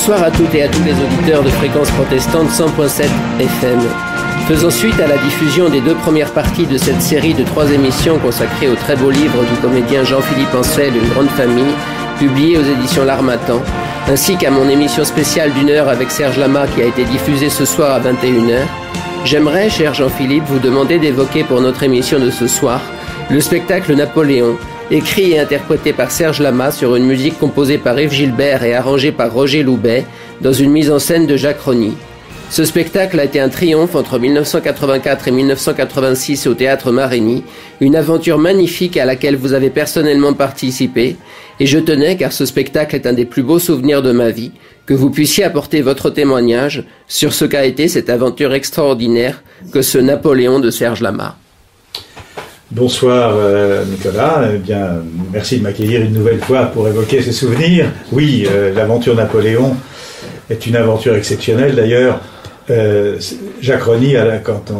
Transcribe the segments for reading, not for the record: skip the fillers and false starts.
Bonsoir à toutes et à tous les auditeurs de Fréquence Protestante 100.7 FM. Faisant suite à la diffusion des 2 premières parties de cette série de 3 émissions consacrées au très beau livre du comédien Jean-Philippe Ancel, Une grande famille, publié aux éditions L'Harmattan, ainsi qu'à mon émission spéciale d'1 heure avec Serge Lama qui a été diffusée ce soir à 21h, j'aimerais, cher Jean-Philippe, vous demander d'évoquer pour notre émission de ce soir le spectacle Napoléon, écrit et interprété par Serge Lama sur une musique composée par Yves Gilbert et arrangée par Roger Loubet, dans une mise en scène de Jacques Rony. Ce spectacle a été un triomphe entre 1984 et 1986 au Théâtre Marigny, une aventure magnifique à laquelle vous avez personnellement participé, et je tenais, car ce spectacle est un des plus beaux souvenirs de ma vie, que vous puissiez apporter votre témoignage sur ce qu'a été cette aventure extraordinaire que ce Napoléon de Serge Lama. Bonsoir Nicolas, eh bien, merci de m'accueillir une nouvelle fois pour évoquer ces souvenirs. Oui, l'aventure Napoléon est une aventure exceptionnelle d'ailleurs. Jacques Rony, quand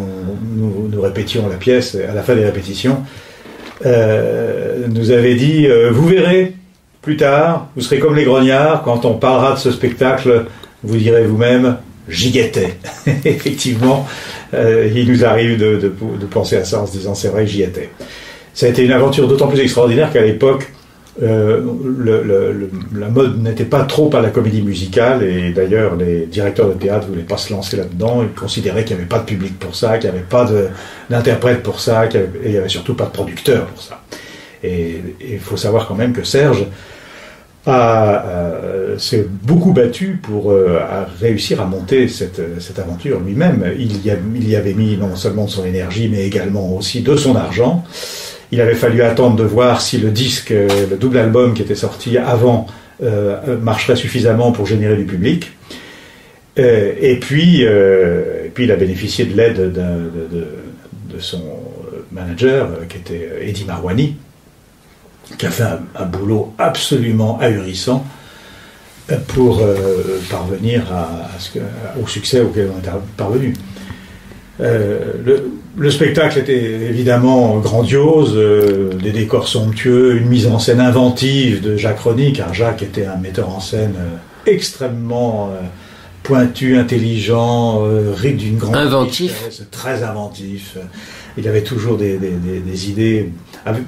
nous répétions la pièce, à la fin des répétitions, nous avait dit vous verrez plus tard, vous serez comme les grognards, quand on parlera de ce spectacle, vous direz vous-même j'y étais. Effectivement, il nous arrive de penser à ça en se disant c'est vrai que j'y étais. Ça a été une aventure d'autant plus extraordinaire qu'à l'époque la mode n'était pas trop à la comédie musicale, et d'ailleurs les directeurs de théâtre ne voulaient pas se lancer là-dedans. Ils considéraient qu'il n'y avait pas de public pour ça, qu'il n'y avait pas d'interprète pour ça, et il n'y avait surtout pas de producteur pour ça. Et il faut savoir quand même que Serge s'est beaucoup battu pour réussir à monter cette aventure lui-même. Il y avait mis non seulement de son énergie, mais également aussi de son argent. Il avait fallu attendre de voir si le disque, le double album qui était sorti avant, marcherait suffisamment pour générer du public. Et puis il a bénéficié de l'aide de son manager, qui était Eddie Marouani, qui a fait un boulot absolument ahurissant pour parvenir au succès auquel on est parvenu. Le spectacle était évidemment grandiose, des décors somptueux, une mise en scène inventive de Jacques Rony, car Jacques était un metteur en scène extrêmement pointu, intelligent, riche d'une grande richesse, très inventif. Il avait toujours des idées,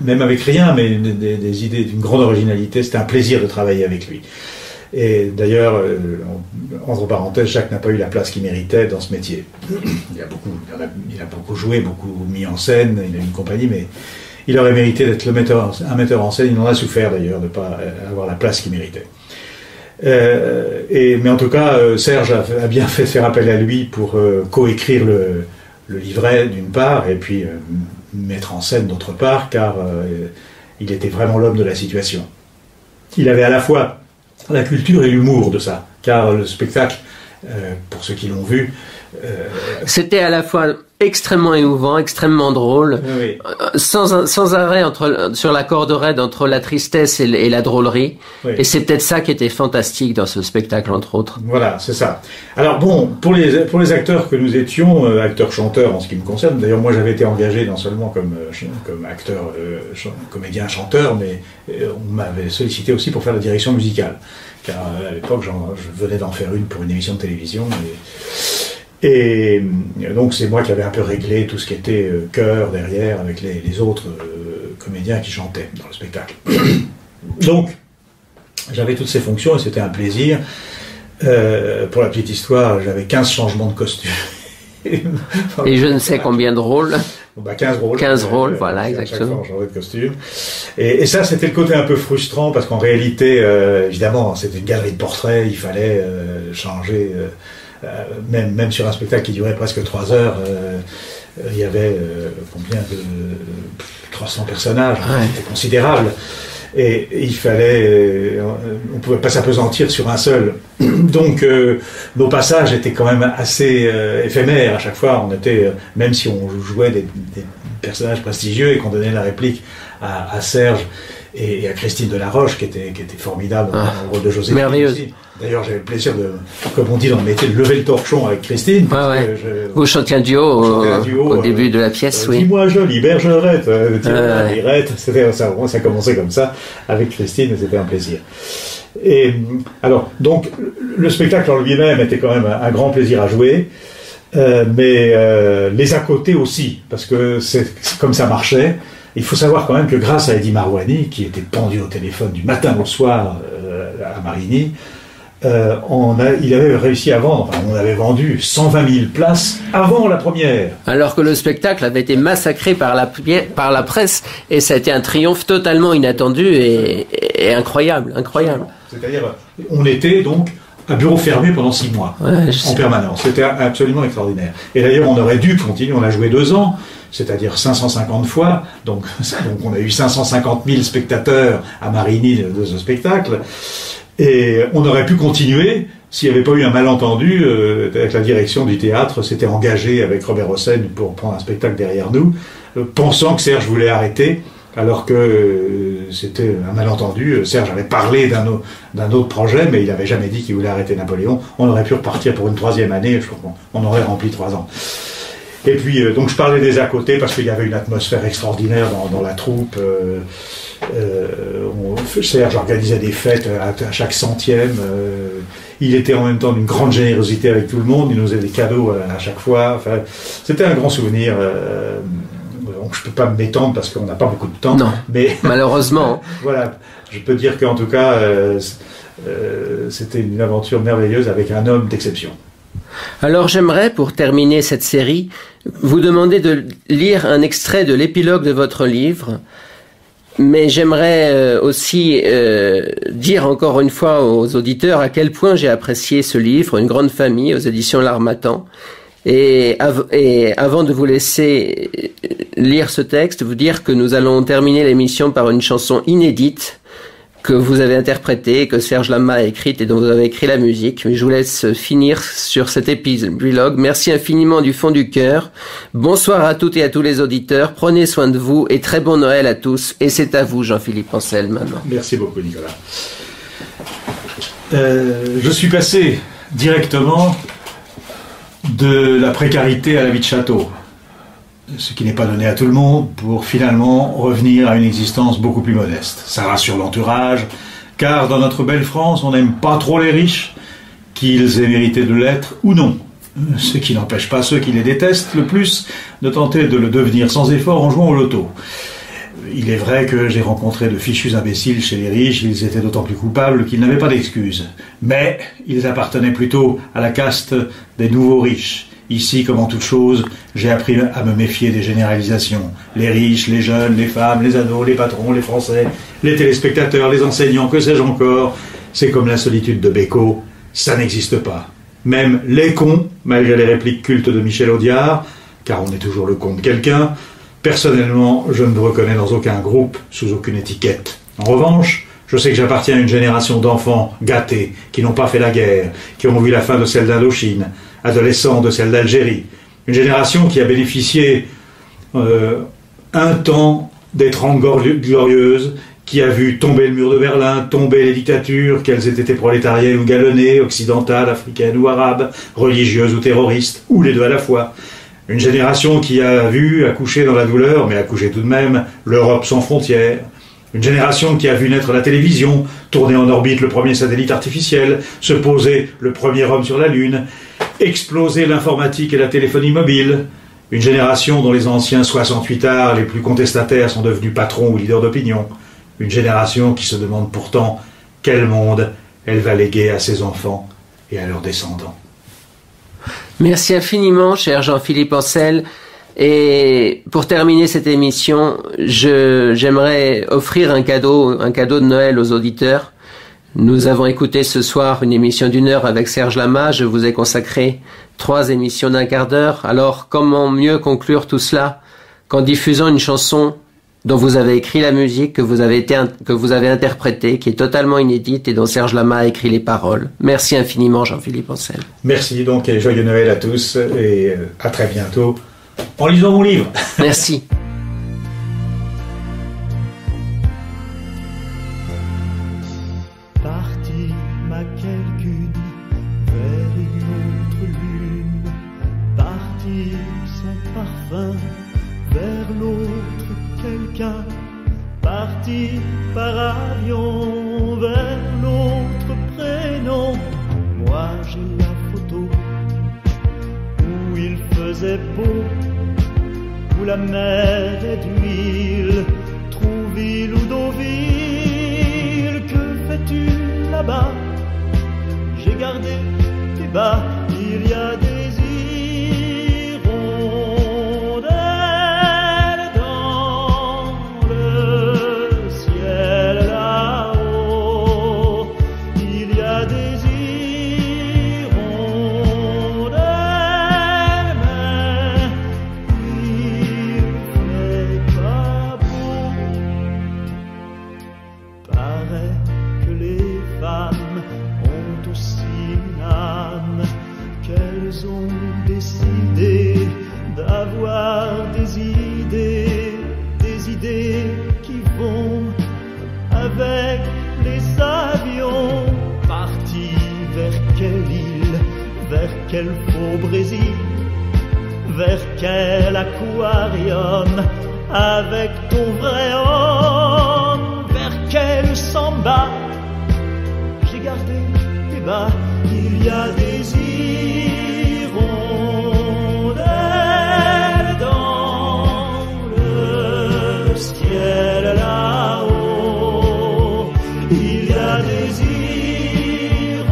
même avec rien, mais des idées d'une grande originalité. C'était un plaisir de travailler avec lui. Et d'ailleurs, entre parenthèses, Jacques n'a pas eu la place qu'il méritait dans ce métier. Il a beaucoup joué, beaucoup mis en scène, il a eu une compagnie, mais il aurait mérité d'être un metteur en scène. Il en a souffert d'ailleurs de ne pas avoir la place qu'il méritait. Mais en tout cas, Serge a bien fait faire appel à lui pour coécrire le livret d'une part, et puis mettre en scène d'autre part, car il était vraiment l'homme de la situation. Il avait à la fois la culture et l'humour de ça, car le spectacle, pour ceux qui l'ont vu, c'était à la fois extrêmement émouvant, extrêmement drôle, oui. sans arrêt sur la corde raide entre la tristesse et la drôlerie. Oui. Et c'est peut-être ça qui était fantastique dans ce spectacle, entre autres. Voilà, c'est ça. Alors bon, pour les acteurs que nous étions, acteurs-chanteurs en ce qui me concerne, d'ailleurs moi j'avais été engagé non seulement comme acteur, comédien-chanteur, mais on m'avait sollicité aussi pour faire la direction musicale. Car à l'époque, je venais d'en faire une pour une émission de télévision. Et donc c'est moi qui avais un peu réglé tout ce qui était chœur derrière avec les autres comédiens qui chantaient dans le spectacle. Donc j'avais toutes ces fonctions et c'était un plaisir. Pour la petite histoire, j'avais 15 changements de costume. Et je ne sais combien de rôles. 15 rôles. 15 rôles, voilà, exactement. Chaque fois, on changeait de costume. Et ça, c'était le côté un peu frustrant, parce qu'en réalité, évidemment, c'était une galerie de portraits, il fallait changer... même sur un spectacle qui durait presque 3 heures, il y avait combien de 300 personnages, c'était considérable. Et il fallait, on pouvait pas s'apesantir sur un seul. Donc nos passages étaient quand même assez éphémères à chaque fois. On était, même si on jouait des personnages prestigieux et qu'on donnait la réplique à Serge et à Christine Delaroche, qui était formidable dans le rôle de Joséphine. Merveilleuse. D'ailleurs, j'avais le plaisir de, comme on dit dans le métier, de lever le torchon avec Christine. Vous chantiez un duo au début de la pièce, oui. Dis-moi jolie bergerette, ça commençait comme ça avec Christine et c'était un plaisir. Et alors, donc, le spectacle en lui-même était quand même un grand plaisir à jouer, mais les à côté aussi, parce que c'est comme ça marchait. Il faut savoir quand même que grâce à Eddie Marouani, qui était pendu au téléphone du matin au soir à Marigny, il avait réussi à vendre, on avait vendu 120 000 places avant la première. Alors que le spectacle avait été massacré par la presse, et ça a été un triomphe totalement inattendu et incroyable. C'est-à-dire, on était donc un bureau fermé pendant 6 mois, en permanence. C'était absolument extraordinaire. Et d'ailleurs, on aurait dû continuer, on a joué 2 ans, c'est-à-dire 550 fois, donc on a eu 550 000 spectateurs à Marigny de ce spectacle. Et on aurait pu continuer s'il n'y avait pas eu un malentendu avec la direction du théâtre, s'était engagé avec Robert Hossein pour prendre un spectacle derrière nous, pensant que Serge voulait arrêter, alors que c'était un malentendu. Serge avait parlé d'un autre projet, mais il n'avait jamais dit qu'il voulait arrêter Napoléon. On aurait pu repartir pour une 3e année, je crois qu'on aurait rempli 3 ans. Et puis, donc je parlais des à côté parce qu'il y avait une atmosphère extraordinaire dans la troupe. Serge organisait des fêtes à chaque 100e. Il était en même temps d'une grande générosité avec tout le monde. Il nous faisait des cadeaux à chaque fois. Enfin, c'était un grand souvenir. Donc je ne peux pas m'étendre parce qu'on n'a pas beaucoup de temps. Non, mais malheureusement. Voilà, je peux dire qu'en tout cas, c'était une aventure merveilleuse avec un homme d'exception. Alors j'aimerais, pour terminer cette série, vous demander de lire un extrait de l'épilogue de votre livre, mais j'aimerais aussi dire encore une fois aux auditeurs à quel point j'ai apprécié ce livre, Une grande famille, aux éditions L'Harmattan. Et avant de vous laisser lire ce texte, vous dire que nous allons terminer l'émission par une chanson inédite que vous avez interprétée, que Serge Lama a écrite et dont vous avez écrit la musique. Mais je vous laisse finir sur cet épilogue. Merci infiniment du fond du cœur. Bonsoir à toutes et à tous les auditeurs. Prenez soin de vous et très bon Noël à tous. Et c'est à vous, Jean-Philippe Ancel, maintenant. Merci beaucoup, Nicolas. Je suis passé directement de la précarité à la vie de château, ce qui n'est pas donné à tout le monde, pour finalement revenir à une existence beaucoup plus modeste. Ça rassure l'entourage, car dans notre belle France, on n'aime pas trop les riches, qu'ils aient mérité de l'être ou non. Ce qui n'empêche pas ceux qui les détestent le plus de tenter de le devenir sans effort en jouant au loto. Il est vrai que j'ai rencontré de fichus imbéciles chez les riches, ils étaient d'autant plus coupables qu'ils n'avaient pas d'excuses. Mais ils appartenaient plutôt à la caste des nouveaux riches. Ici, comme en toute chose, j'ai appris à me méfier des généralisations. Les riches, les jeunes, les femmes, les ados, les patrons, les Français, les téléspectateurs, les enseignants, que sais-je encore. C'est comme la solitude de Bécaud, ça n'existe pas. Même les cons, malgré les répliques cultes de Michel Audiard, car on est toujours le con de quelqu'un, personnellement, je ne me reconnais dans aucun groupe, sous aucune étiquette. En revanche, je sais que j'appartiens à une génération d'enfants gâtés, qui n'ont pas fait la guerre, qui ont vu la fin de celle d'Indochine, adolescents de celle d'Algérie. Une génération qui a bénéficié un temps des 30 glorieuses, qui a vu tomber le mur de Berlin, tomber les dictatures, qu'elles aient été prolétariennes ou galonnées, occidentales, africaines ou arabes, religieuses ou terroristes, ou les deux à la fois. Une génération qui a vu accoucher dans la douleur, mais accoucher tout de même, l'Europe sans frontières. Une génération qui a vu naître la télévision, tourner en orbite le premier satellite artificiel, se poser le premier homme sur la Lune, exploser l'informatique et la téléphonie mobile. Une génération dont les anciens 68ards les plus contestataires sont devenus patrons ou leaders d'opinion. Une génération qui se demande pourtant quel monde elle va léguer à ses enfants et à leurs descendants. Merci infiniment, cher Jean-Philippe Ancel. Et pour terminer cette émission, j'aimerais offrir un cadeau de Noël aux auditeurs. Nous avons écouté ce soir une émission d'1 heure avec Serge Lama. Je vous ai consacré 3 émissions d'1 quart d'heure. Alors, comment mieux conclure tout cela qu'en diffusant une chanson dont vous avez écrit la musique, que vous avez interprétée, qui est totalement inédite et dont Serge Lama a écrit les paroles. Merci infiniment, Jean-Philippe Ancel. Merci donc et joyeux Noël à tous et à très bientôt en lisant mon livre. Merci. Parti ma quelqu'une vers une autre lune, parti son parfum vers l'autre quelqu'un, parti par avion vers l'autre non, moi j'ai la photo où il faisait beau, où la mer est d'huile, Trouville ou Deauville. Que fais-tu là-bas? J'ai gardé tes bas, il y a des hirondelles dans le ciel là-haut. Il y a des hirondelles, mais il fait pas beau. Paraît que les femmes ont aussi une âme, qu'elles ont décidé d'avoir des idées qui vont avec les avions. Parti vers quelle île, vers quel faux Brésil, vers quel aquarium avec ton vrai homme, vers quel samba? J'ai gardé tes bas, il y a des hirondelles dans le ciel là-haut. Il y a des hirondelles,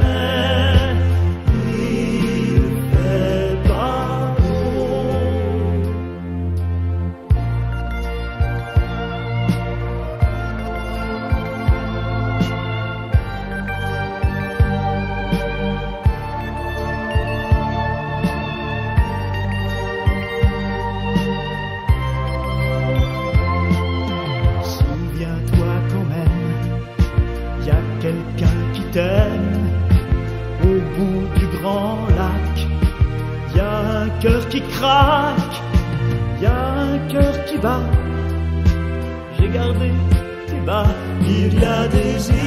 mais il fait pas beau. Souviens-toi quand même, y a quelqu'un qui t'aime au bout du grand lac. Y a un cœur qui craque, y a un cœur qui bat. J'ai gardé tes bas, il y a des hirondelles,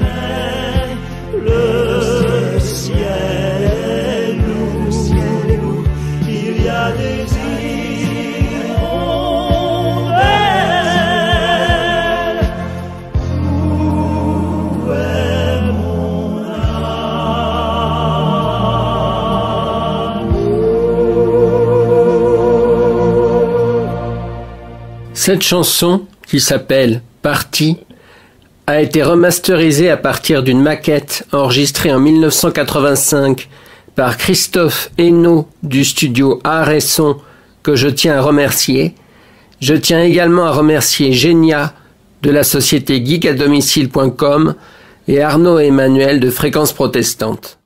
mais le ciel est lourd. Il y a des hirondelles. Où est mon amour? Cette chanson, qui s'appelle « Parti », a été remasterisée à partir d'une maquette enregistrée en 1985 par Christophe Hainaut du studio Art et Son, que je tiens à remercier. Je tiens également à remercier Genia de la société geekadomicile.com et Arnaud et Emmanuel de Fréquence Protestante.